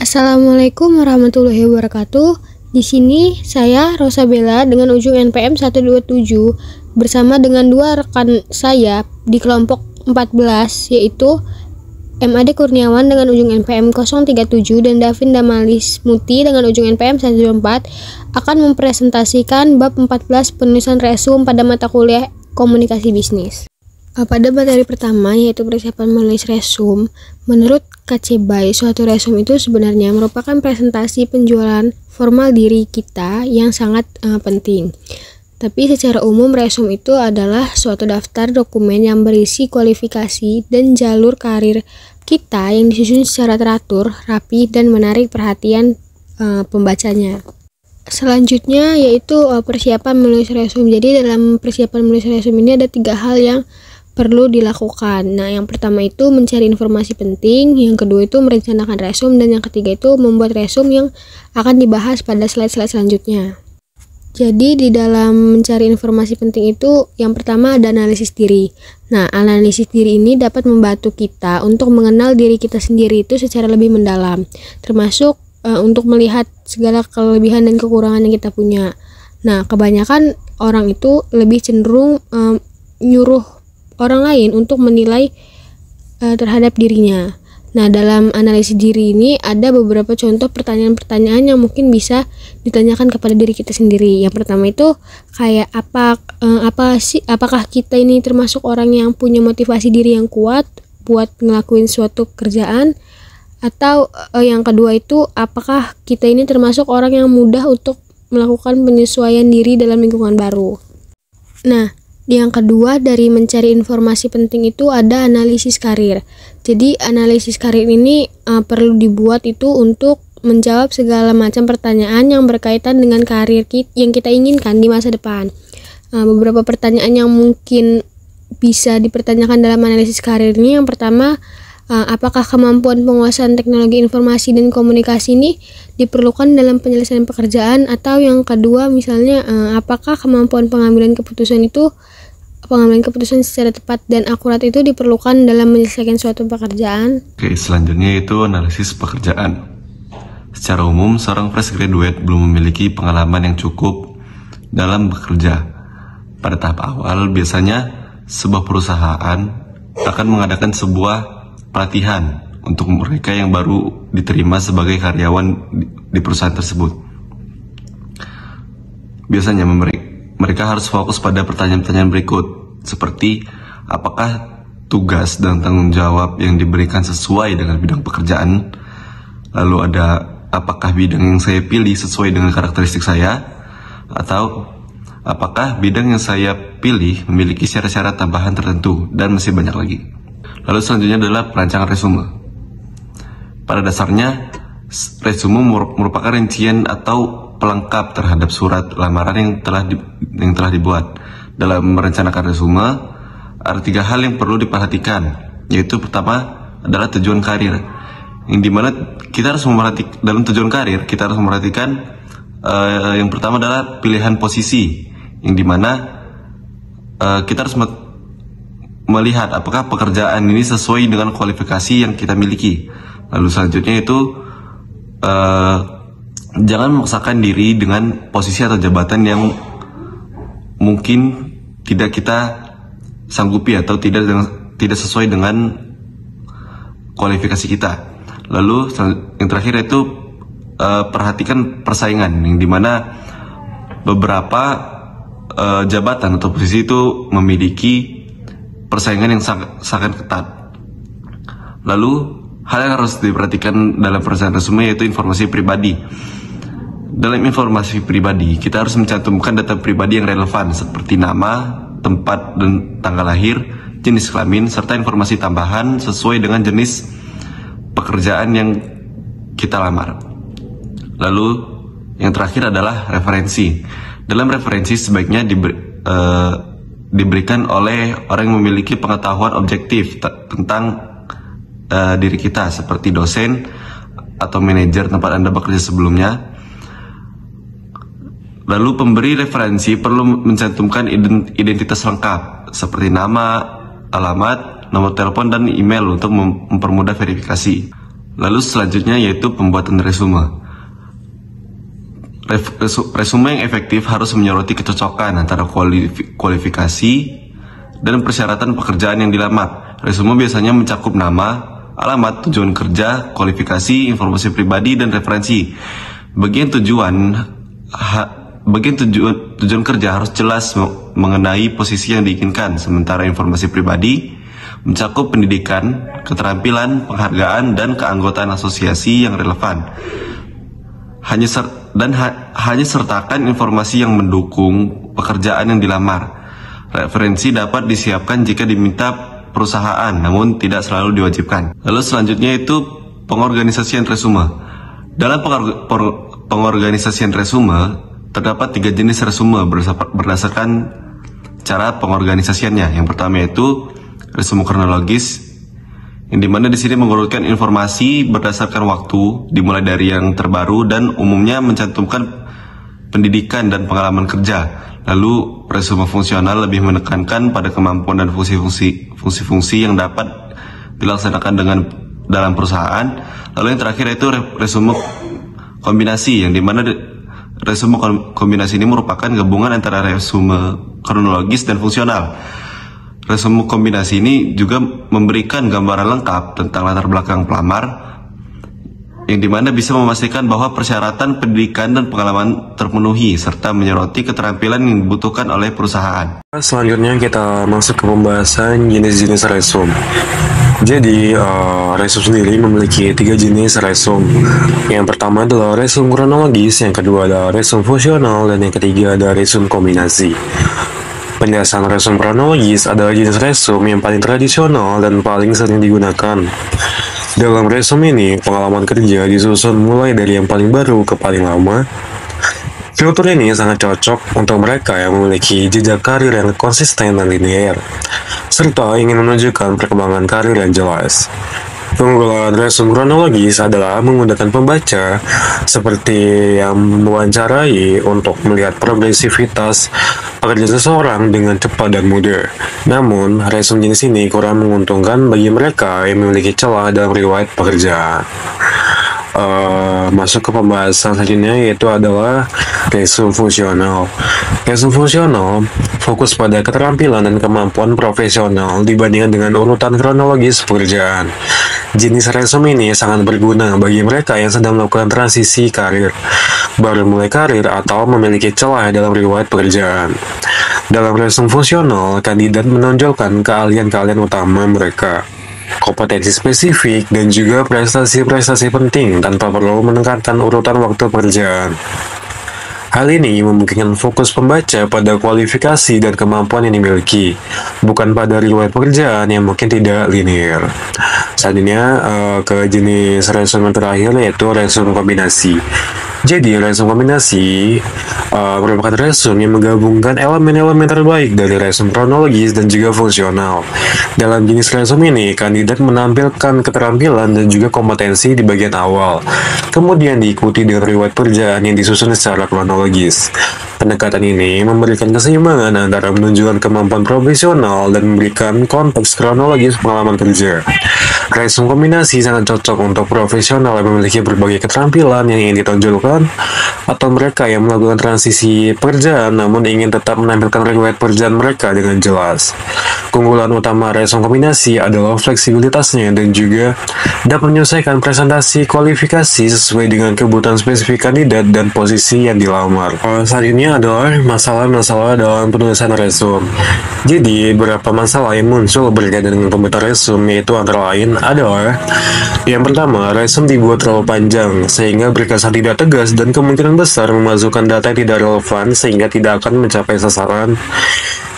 Assalamualaikum warahmatullahi wabarakatuh. Di sini saya Rosa Bella dengan ujung NPM 127 bersama dengan dua rekan saya di kelompok 14, yaitu MAD Kurniawan dengan ujung NPM 037 dan Davin Damalis Muti dengan ujung NPM 124 akan mempresentasikan bab 14 penulisan resume pada mata kuliah Komunikasi Bisnis. Pada materi pertama, yaitu persiapan menulis resume, menurut KC BY, suatu resume itu sebenarnya merupakan presentasi penjualan formal diri kita yang sangat penting. Tapi secara umum resume itu adalah suatu daftar dokumen yang berisi kualifikasi dan jalur karir kita yang disusun secara teratur, rapi, dan menarik perhatian pembacanya. Selanjutnya yaitu persiapan menulis resume. Jadi dalam persiapan menulis resume ini ada 3 hal yang perlu dilakukan. Nah, yang pertama itu mencari informasi penting, yang kedua itu merencanakan resume, dan yang ketiga itu membuat resume yang akan dibahas pada slide-slide selanjutnya. Jadi di dalam mencari informasi penting itu yang pertama ada analisis diri. Nah, analisis diri ini dapat membantu kita untuk mengenal diri kita sendiri itu secara lebih mendalam, termasuk untuk melihat segala kelebihan dan kekurangan yang kita punya. Nah, kebanyakan orang itu lebih cenderung nyuruh orang lain untuk menilai terhadap dirinya. Nah, dalam analisis diri ini ada beberapa contoh pertanyaan-pertanyaan yang mungkin bisa ditanyakan kepada diri kita sendiri. Yang pertama itu kayak apakah kita ini termasuk orang yang punya motivasi diri yang kuat buat ngelakuin suatu kerjaan, atau yang kedua itu apakah kita ini termasuk orang yang mudah untuk melakukan penyesuaian diri dalam lingkungan baru. Nah, yang kedua dari mencari informasi penting itu ada analisis karir. Jadi analisis karir ini perlu dibuat itu untuk menjawab segala macam pertanyaan yang berkaitan dengan karir yang kita inginkan di masa depan. Beberapa pertanyaan yang mungkin bisa dipertanyakan dalam analisis karir ini, yang pertama, apakah kemampuan penguasaan teknologi informasi dan komunikasi ini diperlukan dalam penyelesaian pekerjaan, atau yang kedua misalnya apakah kemampuan pengambilan keputusan secara tepat dan akurat itu diperlukan dalam menyelesaikan suatu pekerjaan. Oke, selanjutnya itu analisis pekerjaan. Secara umum, seorang fresh graduate belum memiliki pengalaman yang cukup dalam bekerja. Pada tahap awal, biasanya sebuah perusahaan akan mengadakan sebuah pelatihan untuk mereka yang baru diterima sebagai karyawan di perusahaan tersebut. Biasanya mereka harus fokus pada pertanyaan-pertanyaan berikut, seperti apakah tugas dan tanggung jawab yang diberikan sesuai dengan bidang pekerjaan, lalu ada apakah bidang yang saya pilih sesuai dengan karakteristik saya, atau apakah bidang yang saya pilih memiliki syarat-syarat tambahan tertentu, dan masih banyak lagi. Lalu selanjutnya adalah perancangan resume. Pada dasarnya, resume merupakan rincian atau pelengkap terhadap surat lamaran yang telah dibuat. Dalam merencanakan resume, ada 3 hal yang perlu diperhatikan, yaitu pertama adalah tujuan karir, yang dimana kita harus memperhatikan dalam tujuan karir kita harus memperhatikan yang pertama adalah pilihan posisi, yang dimana kita harus melihat apakah pekerjaan ini sesuai dengan kualifikasi yang kita miliki. Lalu selanjutnya itu jangan memaksakan diri dengan posisi atau jabatan yang mungkin tidak kita sanggupi atau tidak sesuai dengan kualifikasi kita. Lalu yang terakhir itu perhatikan persaingan, yang dimana beberapa jabatan atau posisi itu memiliki persaingan yang sangat ketat. Lalu hal yang harus diperhatikan dalam perencanaan resume yaitu informasi pribadi. Dalam informasi pribadi, kita harus mencantumkan data pribadi yang relevan seperti nama, tempat dan tanggal lahir, jenis kelamin, serta informasi tambahan sesuai dengan jenis pekerjaan yang kita lamar. Lalu yang terakhir adalah referensi. Dalam referensi sebaiknya diberikan oleh orang yang memiliki pengetahuan objektif tentang diri kita, seperti dosen atau manajer tempat Anda bekerja sebelumnya. Lalu pemberi referensi perlu mencantumkan identitas lengkap seperti nama, alamat, nomor telepon, dan email untuk mempermudah verifikasi. Lalu selanjutnya yaitu pembuatan resume. Resume yang efektif harus menyoroti kecocokan antara kualifikasi dan persyaratan pekerjaan yang dilamar. Resume biasanya mencakup nama, alamat, tujuan kerja, kualifikasi, informasi pribadi, dan referensi. Bagian tujuan kerja harus jelas mengenai posisi yang diinginkan, sementara informasi pribadi mencakup pendidikan, keterampilan, penghargaan, dan keanggotaan asosiasi yang relevan. Hanya sertakan informasi yang mendukung pekerjaan yang dilamar. Referensi dapat disiapkan jika diminta perusahaan, namun tidak selalu diwajibkan. Lalu selanjutnya itu pengorganisasian resume. Dalam pengorganisasian resume terdapat 3 jenis resume berdasarkan cara pengorganisasiannya. Yang pertama yaitu resume kronologis, yang dimana di sini mengurutkan informasi berdasarkan waktu, dimulai dari yang terbaru dan umumnya mencantumkan pendidikan dan pengalaman kerja. Lalu resume fungsional lebih menekankan pada kemampuan dan fungsi-fungsi yang dapat dilaksanakan dalam perusahaan. Lalu yang terakhir yaitu resume kombinasi, yang dimana resume kombinasi ini merupakan gabungan antara resume kronologis dan fungsional. Resume kombinasi ini juga memberikan gambaran lengkap tentang latar belakang pelamar, yang dimana bisa memastikan bahwa persyaratan pendidikan dan pengalaman terpenuhi, serta menyoroti keterampilan yang dibutuhkan oleh perusahaan. Selanjutnya kita masuk ke pembahasan jenis-jenis resume. Jadi, resume sendiri memiliki 3 jenis resume. Yang pertama adalah resume kronologis, yang kedua adalah resume fungsional, dan yang ketiga adalah resume kombinasi. Penjelasan resume kronologis adalah jenis resume yang paling tradisional dan paling sering digunakan. Dalam resume ini, pengalaman kerja disusun mulai dari yang paling baru ke paling lama. Fitur ini sangat cocok untuk mereka yang memiliki jejak karir yang konsisten dan linear, serta ingin menunjukkan perkembangan karir yang jelas. Keunggulan resume kronologis adalah memudahkan pembaca seperti yang mewawancarai untuk melihat progresivitas pekerjaan seseorang dengan cepat dan mudah. Namun, resume jenis ini kurang menguntungkan bagi mereka yang memiliki celah dalam riwayat pekerjaan. Masuk ke pembahasan selanjutnya, yaitu adalah resume fungsional. Resume fungsional fokus pada keterampilan dan kemampuan profesional dibandingkan dengan urutan kronologis pekerjaan. Jenis resume ini sangat berguna bagi mereka yang sedang melakukan transisi karir, baru mulai karir, atau memiliki celah dalam riwayat pekerjaan. Dalam resume fungsional, kandidat menonjolkan keahlian-keahlian utama mereka, kompetensi spesifik, dan juga prestasi-prestasi penting tanpa perlu menekankan urutan waktu pekerjaan. Hal ini memungkinkan fokus pembaca pada kualifikasi dan kemampuan yang dimiliki, bukan pada riwayat pekerjaan yang mungkin tidak linear. Selanjutnya ke jenis resume terakhir, yaitu resume kombinasi. Jadi, resume kombinasi merupakan resume yang menggabungkan elemen-elemen terbaik dari resume kronologis dan juga fungsional. Dalam jenis resume ini, kandidat menampilkan keterampilan dan juga kompetensi di bagian awal, kemudian diikuti dengan riwayat pekerjaan yang disusun secara kronologis. Pendekatan ini memberikan keseimbangan antara menunjukkan kemampuan profesional dan memberikan konteks kronologis pengalaman kerja. Resume kombinasi sangat cocok untuk profesional yang memiliki berbagai keterampilan yang ingin ditonjolkan, atau mereka yang melakukan transisi pekerjaan namun ingin tetap menampilkan riwayat pekerjaan mereka dengan jelas. Keunggulan utama resume kombinasi adalah fleksibilitasnya dan juga dapat menyelesaikan presentasi kualifikasi sesuai dengan kebutuhan spesifik kandidat dan posisi yang dilamar. Selanjutnya adalah masalah-masalah dalam penulisan resume. Jadi, beberapa masalah yang muncul berkaitan dengan pembuatan resume yaitu antara lain adalah yang pertama, resume dibuat terlalu panjang sehingga berkesan tidak tegas dan kemungkinan besar memasukkan data yang tidak relevan sehingga tidak akan mencapai sasaran.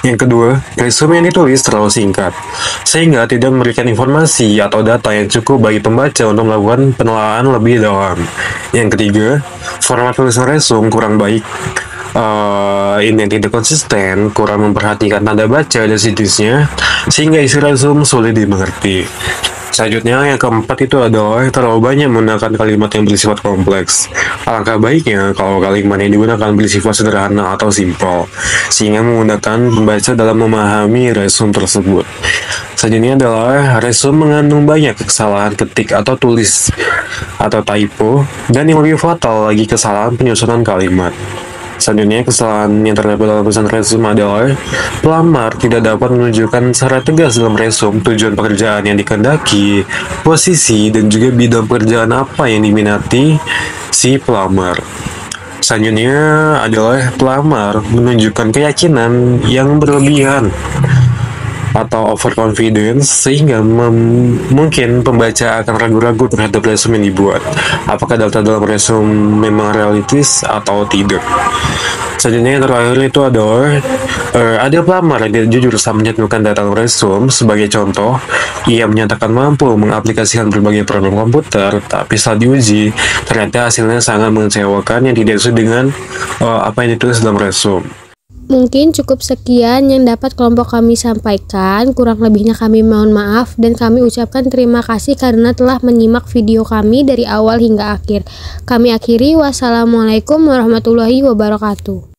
Yang kedua, resume yang ditulis terlalu singkat sehingga tidak memberikan informasi atau data yang cukup bagi pembaca untuk melakukan penelaahan lebih dalam. Yang ketiga, format tulisan resume kurang baik. ini tidak konsisten, kurang memperhatikan tanda baca dan situsnya, sehingga isi resume sulit dimengerti. Selanjutnya, yang keempat itu adalah terlalu banyak menggunakan kalimat yang bersifat kompleks. Alangkah baiknya kalau kalimat yang digunakan bersifat sederhana atau simpel, sehingga menggunakan pembaca dalam memahami resume tersebut. Selanjutnya adalah resume mengandung banyak kesalahan ketik atau tulis atau typo, dan yang lebih fatal lagi kesalahan penyusunan kalimat. Selanjutnya, kesalahan yang terdapat dalam pesan resume adalah pelamar tidak dapat menunjukkan secara tegas dalam resume tujuan pekerjaan yang dikehendaki, posisi, dan juga bidang pekerjaan apa yang diminati si pelamar. Selanjutnya adalah pelamar menunjukkan keyakinan yang berlebihan atau overconfidence, sehingga mungkin pembaca akan ragu-ragu terhadap resume yang dibuat. Apakah data dalam resume memang realistis atau tidak? Selanjutnya yang terakhir itu adalah ada pelamar yang tidak jujur saat mencantumkan data dalam resume. Sebagai contoh, ia menyatakan mampu mengaplikasikan berbagai program komputer, tapi setelah diuji, ternyata hasilnya sangat mengecewakan yang tidak sesuai dengan apa yang ditulis dalam resume. Mungkin cukup sekian yang dapat kelompok kami sampaikan. Kurang lebihnya kami mohon maaf, dan kami ucapkan terima kasih karena telah menyimak video kami dari awal hingga akhir. Kami akhiri, wassalamualaikum warahmatullahi wabarakatuh.